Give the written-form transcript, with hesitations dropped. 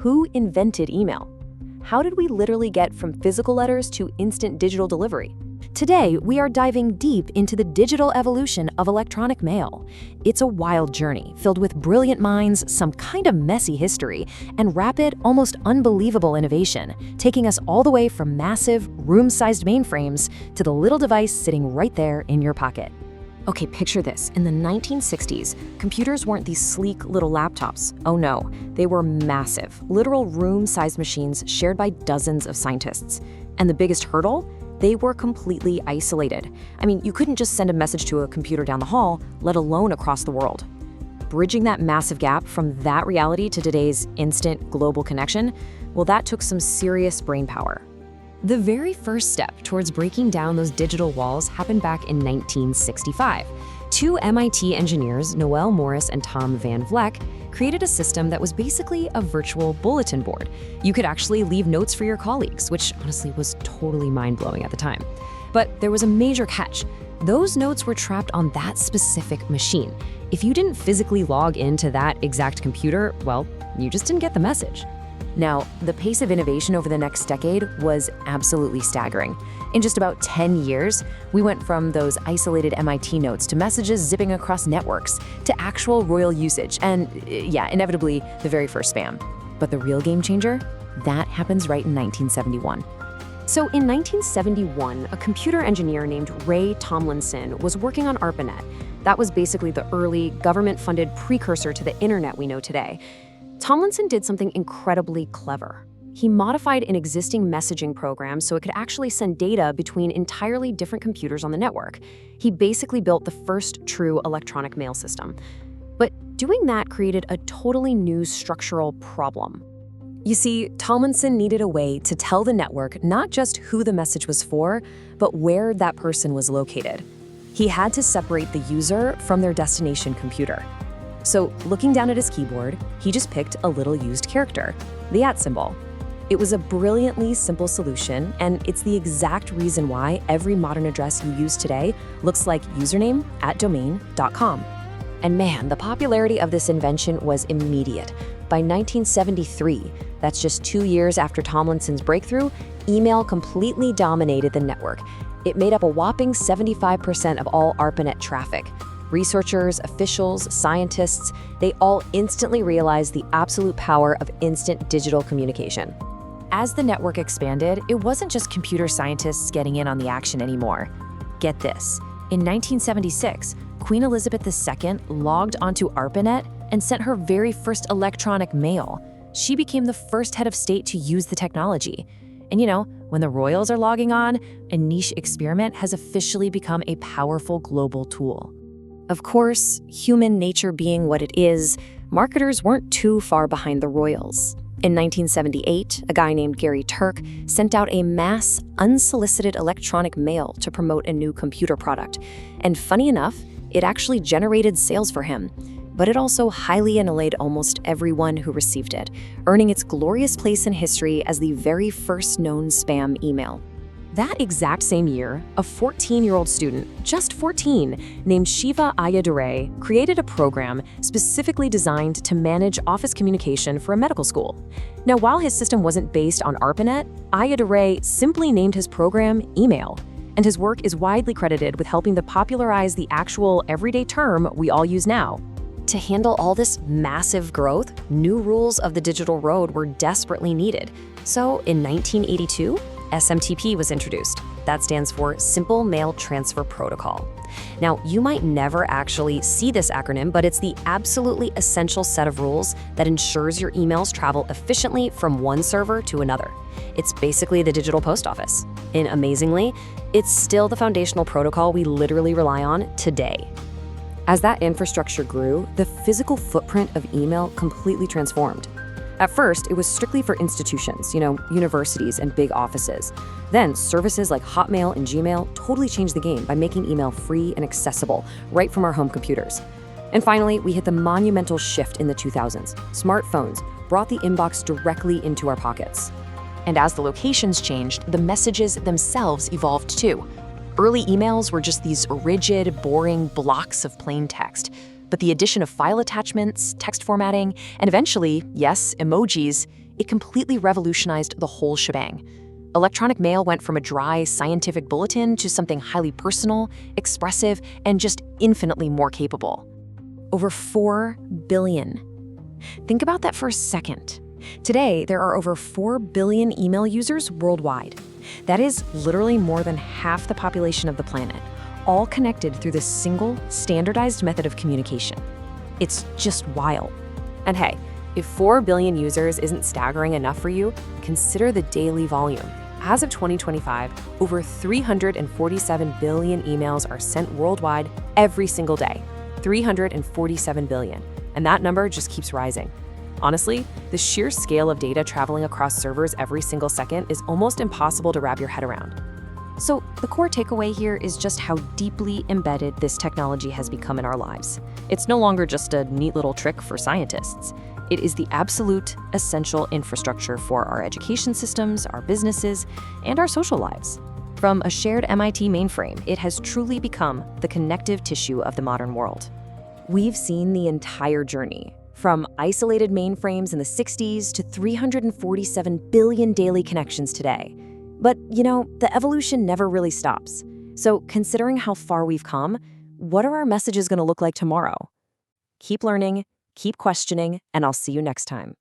Who invented email? How did we literally get from physical letters to instant digital delivery? Today, we are diving deep into the digital evolution of electronic mail. It's a wild journey, filled with brilliant minds, some kind of messy history, and rapid, almost unbelievable innovation, taking us all the way from massive, room-sized mainframes to the little device sitting right there in your pocket. Okay, picture this. In the 1960s, computers weren't these sleek little laptops. Oh no, they were massive, literal room-sized machines shared by dozens of scientists. And the biggest hurdle? They were completely isolated. I mean, you couldn't just send a message to a computer down the hall, let alone across the world. Bridging that massive gap from that reality to today's instant global connection, well, that took some serious brainpower. The very first step towards breaking down those digital walls happened back in 1965. Two MIT engineers, Noel Morris and Tom Van Vleck, created a system that was basically a virtual bulletin board. You could actually leave notes for your colleagues, which honestly was totally mind-blowing at the time. But there was a major catch. Those notes were trapped on that specific machine. If you didn't physically log into that exact computer, well, you just didn't get the message. Now, the pace of innovation over the next decade was absolutely staggering. In just about 10 years, we went from those isolated MIT notes to messages zipping across networks to actual royal usage and, yeah, inevitably, the very first spam. But the real game changer? That happens right in 1971. So in 1971, a computer engineer named Ray Tomlinson was working on ARPANET. That was basically the early, government-funded precursor to the internet we know today. Tomlinson did something incredibly clever. He modified an existing messaging program so it could actually send data between entirely different computers on the network. He basically built the first true electronic mail system. But doing that created a totally new structural problem. You see, Tomlinson needed a way to tell the network not just who the message was for, but where that person was located. He had to separate the user from their destination computer. So, looking down at his keyboard, he just picked a little used character, the @ symbol. It was a brilliantly simple solution, and it's the exact reason why every modern address you use today looks like username@domain.com. And man, the popularity of this invention was immediate. By 1973, that's just 2 years after Tomlinson's breakthrough, email completely dominated the network. It made up a whopping 75% of all ARPANET traffic. Researchers, officials, scientists, they all instantly realized the absolute power of instant digital communication. As the network expanded, it wasn't just computer scientists getting in on the action anymore. Get this, in 1976, Queen Elizabeth II logged onto ARPANET and sent her very first electronic mail. She became the first head of state to use the technology. And you know, when the royals are logging on, a niche experiment has officially become a powerful global tool. Of course, human nature being what it is, marketers weren't too far behind the royals. In 1978, a guy named Gary Turk sent out a mass, unsolicited electronic mail to promote a new computer product. And funny enough, it actually generated sales for him. But it also highly annoyed almost everyone who received it, earning its glorious place in history as the very first known spam email. That exact same year, a 14-year-old student, just 14, named Shiva Ayyadurai, created a program specifically designed to manage office communication for a medical school. Now, while his system wasn't based on ARPANET, Ayyadurai simply named his program Email, and his work is widely credited with helping to popularize the actual everyday term we all use now. To handle all this massive growth, new rules of the digital road were desperately needed. So, in 1982, SMTP was introduced. That stands for Simple Mail Transfer Protocol. Now, you might never actually see this acronym, but it's the absolutely essential set of rules that ensures your emails travel efficiently from one server to another. It's basically the digital post office. And amazingly, it's still the foundational protocol we literally rely on today. As that infrastructure grew, the physical footprint of email completely transformed. At first, it was strictly for institutions, universities and big offices. Then, services like Hotmail and Gmail totally changed the game by making email free and accessible right from our home computers. And finally, we hit the monumental shift in the 2000s. Smartphones brought the inbox directly into our pockets. And as the locations changed, the messages themselves evolved too. Early emails were just these rigid, boring blocks of plain text. But the addition of file attachments, text formatting, and eventually, yes, emojis, it completely revolutionized the whole shebang. Electronic mail went from a dry, scientific bulletin to something highly personal, expressive, and just infinitely more capable. Over 4 billion. Think about that for a second. Today, there are over 4 billion email users worldwide. That is literally more than half the population of the planet, all connected through this single, standardized method of communication. It's just wild. And hey, if 4 billion users isn't staggering enough for you, consider the daily volume. As of 2025, over 347 billion emails are sent worldwide every single day. 347 billion. And that number just keeps rising. Honestly, the sheer scale of data traveling across servers every single second is almost impossible to wrap your head around. So the core takeaway here is just how deeply embedded this technology has become in our lives. It's no longer just a neat little trick for scientists. It is the absolute essential infrastructure for our education systems, our businesses, and our social lives. From a shared MIT mainframe, it has truly become the connective tissue of the modern world. We've seen the entire journey, from isolated mainframes in the 60s to 347 billion daily connections today. But, the evolution never really stops. So considering how far we've come, what are our messages going to look like tomorrow? Keep learning, keep questioning, and I'll see you next time.